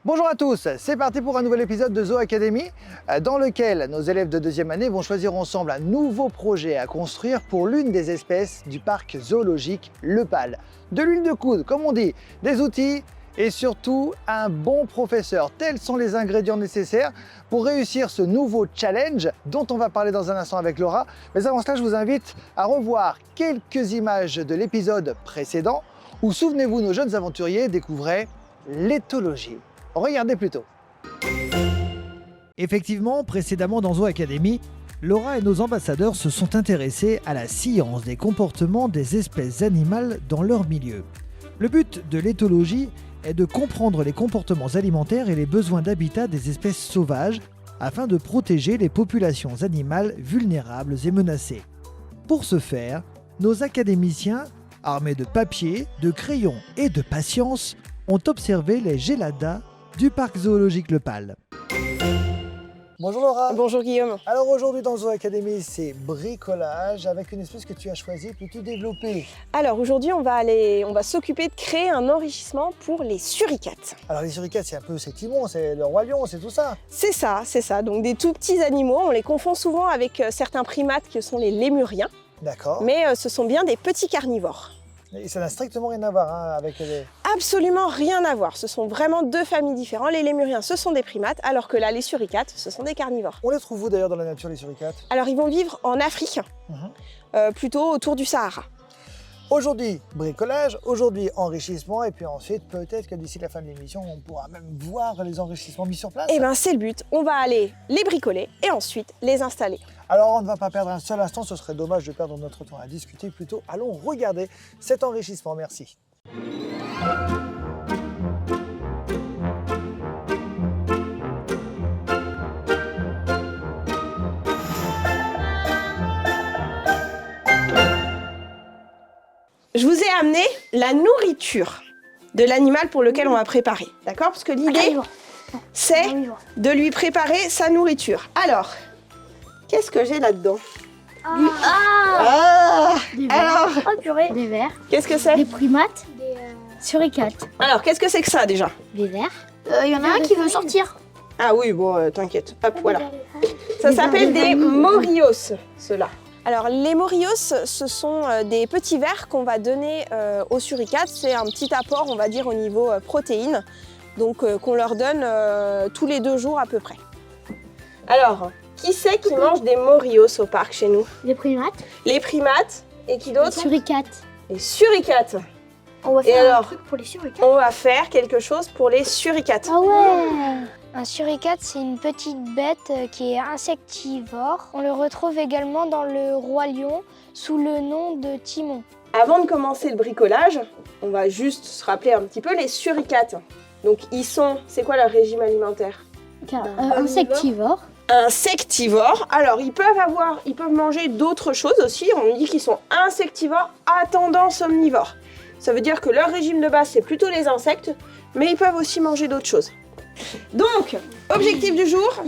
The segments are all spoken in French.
Bonjour à tous, c'est parti pour un nouvel épisode de Zoo Academy dans lequel nos élèves de deuxième année vont choisir ensemble un nouveau projet à construire pour l'une des espèces du parc zoologique Le Pal. De l'huile de coude, comme on dit, des outils et surtout un bon professeur. Tels sont les ingrédients nécessaires pour réussir ce nouveau challenge dont on va parler dans un instant avec Laura. Mais avant cela, je vous invite à revoir quelques images de l'épisode précédent où, souvenez-vous, nos jeunes aventuriers découvraient l'éthologie. Regardez plutôt. Effectivement, précédemment dans Zoo Academy, Laura et nos ambassadeurs se sont intéressés à la science des comportements des espèces animales dans leur milieu. Le but de l'éthologie est de comprendre les comportements alimentaires et les besoins d'habitat des espèces sauvages afin de protéger les populations animales vulnérables et menacées. Pour ce faire, nos académiciens, armés de papier, de crayons et de patience, ont observé les géladas du parc zoologique Le Pal. Bonjour Laura. Bonjour Guillaume. Alors aujourd'hui dans Zoo Academy, c'est bricolage avec une espèce que tu as choisie, peux-tu développer? Alors aujourd'hui on va s'occuper de créer un enrichissement pour les suricates. Alors les suricates c'est un peu ces timons, c'est le roi lion, c'est tout ça? C'est ça, donc des tout petits animaux, on les confond souvent avec certains primates que sont les lémuriens. D'accord. Mais ce sont bien des petits carnivores. Et ça n'a strictement rien à voir avec les... Absolument rien à voir, ce sont vraiment deux familles différentes. Les lémuriens ce sont des primates, alors que là les suricates ce sont des carnivores. On les trouve où d'ailleurs dans la nature les suricates? Alors ils vont vivre en Afrique, plutôt autour du Sahara. Aujourd'hui bricolage, aujourd'hui enrichissement et puis ensuite peut-être que d'ici la fin de l'émission on pourra même voir les enrichissements mis sur place. Eh bien c'est le but, on va aller les bricoler et ensuite les installer. Alors on ne va pas perdre un seul instant, ce serait dommage de perdre notre temps à discuter, plutôt allons regarder cet enrichissement, merci. Je vous ai amené la nourriture de l'animal pour lequel on va préparer, d'accord? Parce que l'idée, c'est de lui préparer sa nourriture. Alors, qu'est-ce que j'ai là-dedans? Alors, Oh purée. Des vers, qu'est-ce que c'est? des primates, des suricates. Alors, qu'est-ce que c'est que ça déjà? Des vers. Il y en a un qui veut sortir. Ah oui, bon, t'inquiète. Hop, voilà. Ça s'appelle des morios, ceux-là. Alors, les morios, ce sont des petits vers qu'on va donner aux suricates. C'est un petit apport, on va dire, au niveau protéines. Donc, qu'on leur donne tous les 2 jours à peu près. Alors, qui c'est qui mange des morios au parc chez nous? Les primates. Les primates. Et qui d'autre? Les suricates. Les suricates. On va Et faire alors un truc pour les suricates. On va faire quelque chose pour les suricates. Ah ouais. Un suricate, c'est une petite bête qui est insectivore. On le retrouve également dans le roi lion sous le nom de Timon. Avant de commencer le bricolage, on va juste se rappeler un petit peu les suricates. Donc ils sont, c'est quoi leur régime alimentaire? Insectivore. Insectivores. Alors ils peuvent manger d'autres choses aussi. On dit qu'ils sont insectivores à tendance omnivore. Ça veut dire que leur régime de base c'est plutôt les insectes, mais ils peuvent aussi manger d'autres choses. Donc, objectif du jour,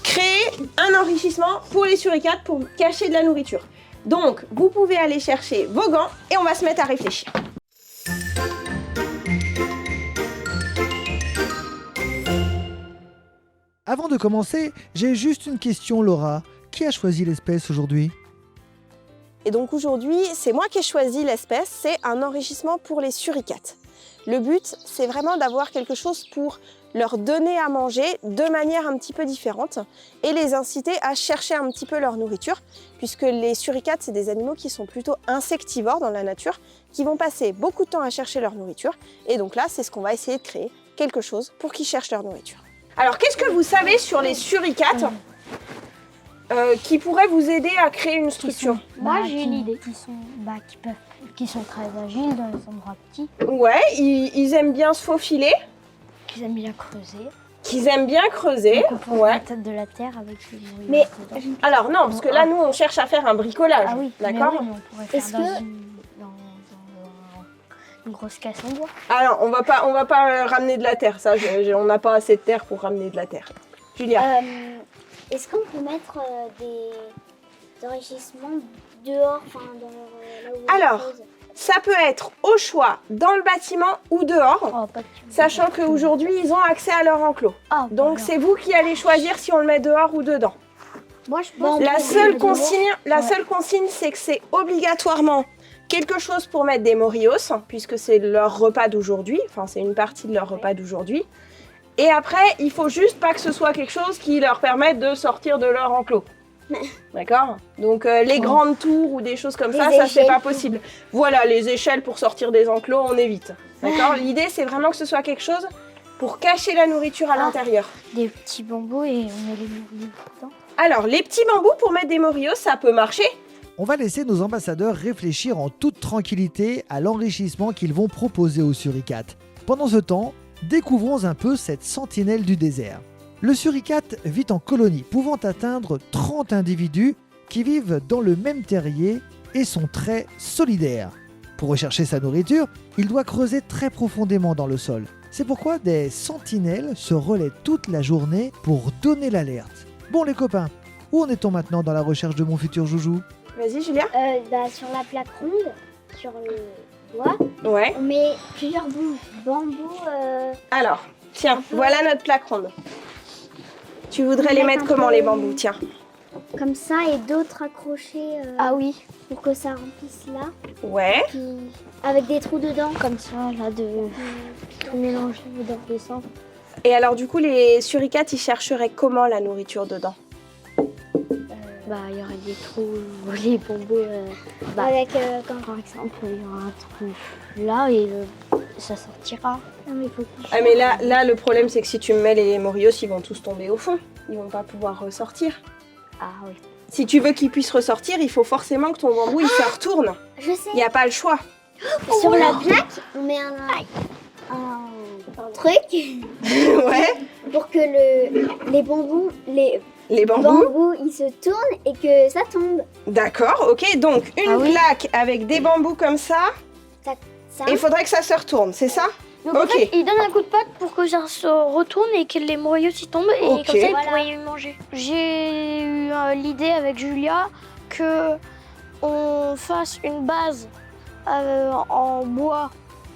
créer un enrichissement pour les suricates pour cacher de la nourriture. Donc, vous pouvez aller chercher vos gants et on va se mettre à réfléchir. Avant de commencer, j'ai juste une question Laura. Qui a choisi l'espèce aujourd'hui? Et donc aujourd'hui, c'est moi qui ai choisi l'espèce, c'est un enrichissement pour les suricates. Le but, c'est vraiment d'avoir quelque chose pour leur donner à manger de manière un petit peu différente et les inciter à chercher un petit peu leur nourriture, puisque les suricates, c'est des animaux qui sont plutôt insectivores dans la nature, qui vont passer beaucoup de temps à chercher leur nourriture. Et donc là, c'est ce qu'on va essayer de créer, quelque chose pour qu'ils cherchent leur nourriture. Alors, qu'est-ce que vous savez sur les suricates qui pourrait vous aider à créer une structure? Moi, j'ai une idée. Qui sont très agiles dans les endroits petits. Ouais, ils aiment bien se faufiler. Qu'ils aiment bien creuser. Qu'ils aiment bien creuser. Donc on peut Ouais. la tête de la terre avec les mouillures Mais dedans. Alors non, parce que là, nous, on cherche à faire un bricolage. Ah oui, D'accord. mais on pourrait faire Est-ce dans que- dans une grosse caisse en bois. Alors, on va pas ramener de la terre. Ça, on n'a pas assez de terre pour ramener de la terre. Julia. Est-ce qu'on peut mettre des enrichissements dehors, enfin là où on Alors, pose Ça peut être au choix dans le bâtiment ou dehors, Oh, pas de- sachant qu'aujourd'hui, ils ont accès à leur enclos. Ah, Donc voilà. c'est vous qui allez choisir si on le met dehors ou dedans. Moi, je pense La que seule consigne, c'est que c'est obligatoirement quelque chose pour mettre des Morios, puisque c'est leur repas d'aujourd'hui, enfin c'est une partie de leur repas d'aujourd'hui. Et après, il faut juste pas que ce soit quelque chose qui leur permette de sortir de leur enclos. D'accord? Donc les grandes tours ou des choses comme ça, ça c'est pas possible. Voilà, les échelles pour sortir des enclos, on évite. D'accord? L'idée c'est vraiment que ce soit quelque chose pour cacher la nourriture à l'intérieur. Des petits bambous et on met les bambous dedans. Alors, les petits bambous pour mettre des Morios, ça peut marcher. On va laisser nos ambassadeurs réfléchir en toute tranquillité à l'enrichissement qu'ils vont proposer aux suricates. Pendant ce temps, découvrons un peu cette sentinelle du désert. Le suricate vit en colonie, pouvant atteindre 30 individus qui vivent dans le même terrier et sont très solidaires. Pour rechercher sa nourriture, il doit creuser très profondément dans le sol. C'est pourquoi des sentinelles se relaient toute la journée pour donner l'alerte. Bon les copains, où en est-on maintenant dans la recherche de mon futur joujou? Vas-y, Julia. sur la plaque ronde, sur le bois, Ouais. on met plusieurs bambous. Alors, tiens, voilà notre plaque ronde. Tu voudrais les mettre comment, les bambous? Tiens. Comme ça et d'autres accrochés Ah oui, pour que ça remplisse là, Ouais. avec des trous dedans. comme ça, là, de tout mélanger, de redescendre. Et alors, du coup, les suricates, ils chercheraient comment la nourriture dedans? Bah, il y aurait des trous, les bambous. Avec Par exemple, il y aura un trou là et ça sortira. non, mais il faut que Ah, mais là, le problème, c'est que si tu mets les Morios, ils vont tous tomber au fond. Ils vont pas pouvoir ressortir. Ah oui. Si tu veux qu'ils puissent ressortir, il faut forcément que ton bambou, il se retourne. je sais. Il n'y a pas le choix. Sur la plaque, on met un truc Ouais. pour que les bambous, Les bambous. ils se tournent et que ça tombe. D'accord, ok. Donc, une Ah oui. plaque avec des bambous comme ça. Ça, Et il faudrait que ça se retourne, c'est ça? Donc en Ok. fait, il donne un coup de patte pour que ça se retourne et que les Morios y tombent et Ok. comme ça, ils Voilà. pourraient y manger. J'ai eu l'idée avec Julia que on fasse une base en bois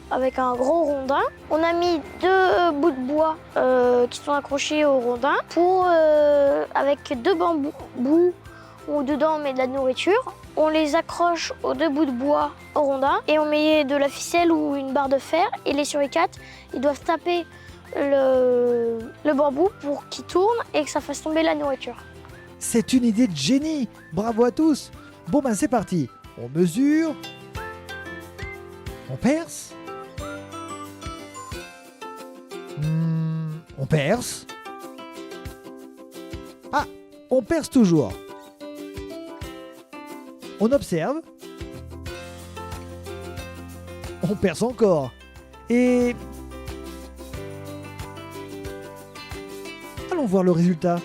avec un gros rondin. On a mis 2 bouts de bois qui sont accrochés au rondin pour avec 2 bambous où dedans on met de la nourriture. On les accroche aux 2 bouts de bois au rondin et on met de la ficelle ou une barre de fer et les suricates, ils doivent taper le bambou pour qu'il tourne et que ça fasse tomber la nourriture. C'est une idée de génie. Bravo à tous. Bon ben c'est parti. On mesure. On perce. On perce. Ah, on perce toujours. On observe. On perce encore. Et... allons voir le résultat.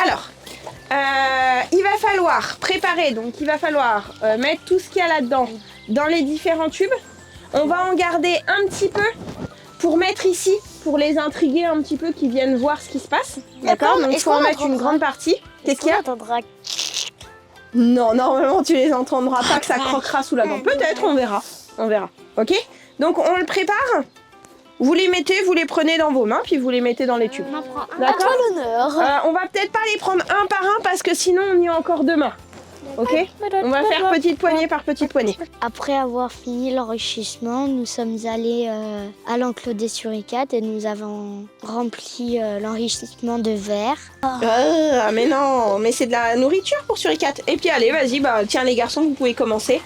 Alors, il va falloir préparer, donc il va falloir mettre tout ce qu'il y a là-dedans dans les différents tubes. On va en garder un petit peu pour mettre ici, pour les intriguer un petit peu, qu'ils viennent voir ce qui se passe. D'accord? Donc il Est-ce faut qu'on en mettre une entendra- grande partie. Qu'est-ce qu'il y a? On entendra. Non, normalement tu les entendras pas que ça croquera sous la dent. Peut-être, on verra. On verra. Ok? Donc on le prépare. Vous les mettez, vous les prenez dans vos mains, puis vous les mettez dans les tubes. D'accord? l'honneur. On va peut-être pas les prendre un par un parce que sinon on y est encore demain. Ok? On va faire petite poignée par petite poignée. Après avoir fini l'enrichissement, nous sommes allés à l'enclos des suricates et nous avons rempli l'enrichissement de verre. Ah mais non, mais c'est de la nourriture pour suricates. Et puis allez, vas-y, bah tiens les garçons, vous pouvez commencer.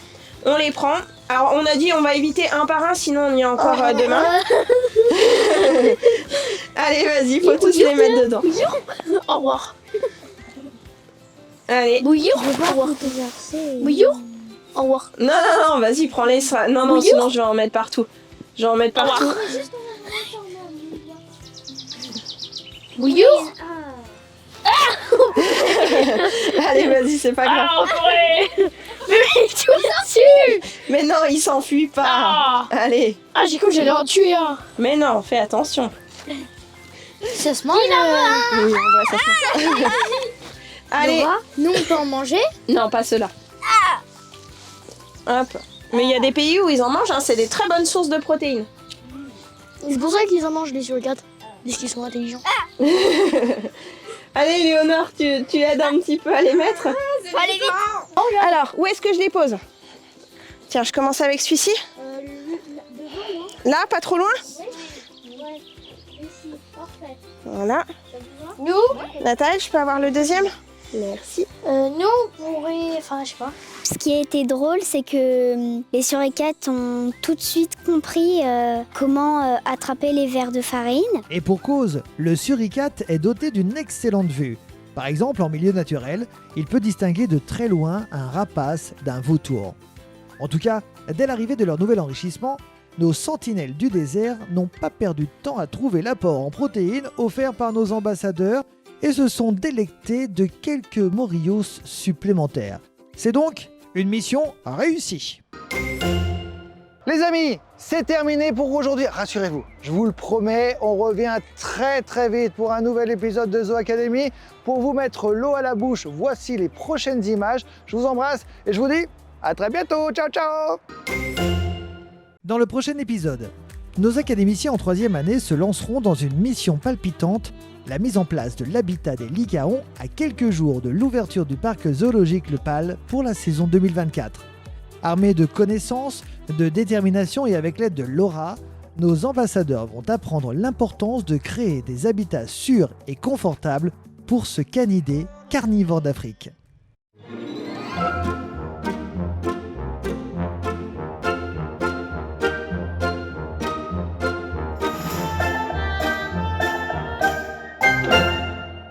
On les prend. Alors on a dit on va éviter un par un, sinon on y est encore demain. Allez, vas-y, faut tous les mettre dedans. Au revoir. Allez. Bouillon. Bouillon. Au revoir. Non, non, non, vas-y, prends-les. Non, non, sinon je vais en mettre partout. Je vais en mettre partout. Bouillon. Allez, vas-y, c'est pas grave. Mais tu m'as dessus. Mais non, il s'enfuit pas. Allez. Ah, j'ai cru que j'allais en tuer un. Mais non, fais attention. Ça se mange. Oui, en vrai, ça se mange. Allez. Nous, on peut en manger. Non, pas ceux-là. Hop. Mais il y a des pays où ils en mangent, hein, c'est des très bonnes sources de protéines. C'est pour ça qu'ils en mangent les suricates, parce qu'ils sont intelligents. Allez Léonore, tu aides un petit peu à les mettre. Allez vite. Alors, où est-ce que je les pose? Tiens, je commence avec celui-ci. Là, pas trop loin? Ouais, ici, parfait. Voilà. Nous, Nathalie, je peux avoir le deuxième? Merci. nous on pourrait, enfin je sais pas. Ce qui a été drôle, c'est que les suricates ont tout de suite compris comment attraper les vers de farine. Et pour cause, le suricate est doté d'une excellente vue. Par exemple, en milieu naturel, il peut distinguer de très loin un rapace d'un vautour. En tout cas, dès l'arrivée de leur nouvel enrichissement, nos sentinelles du désert n'ont pas perdu de temps à trouver l'apport en protéines offert par nos ambassadeurs et se sont délectés de quelques morillos supplémentaires. C'est donc une mission réussie. Les amis, c'est terminé pour aujourd'hui. Rassurez-vous, je vous le promets, on revient très vite pour un nouvel épisode de Zoo Academy. Pour vous mettre l'eau à la bouche, voici les prochaines images. Je vous embrasse et je vous dis à très bientôt. Ciao, ciao! Dans le prochain épisode, nos académiciens en 3e année se lanceront dans une mission palpitante, la mise en place de l'habitat des lycaons à quelques jours de l'ouverture du parc zoologique Le Pal pour la saison 2024. Armés de connaissances, de détermination et avec l'aide de Laura, nos ambassadeurs vont apprendre l'importance de créer des habitats sûrs et confortables pour ce canidé carnivore d'Afrique.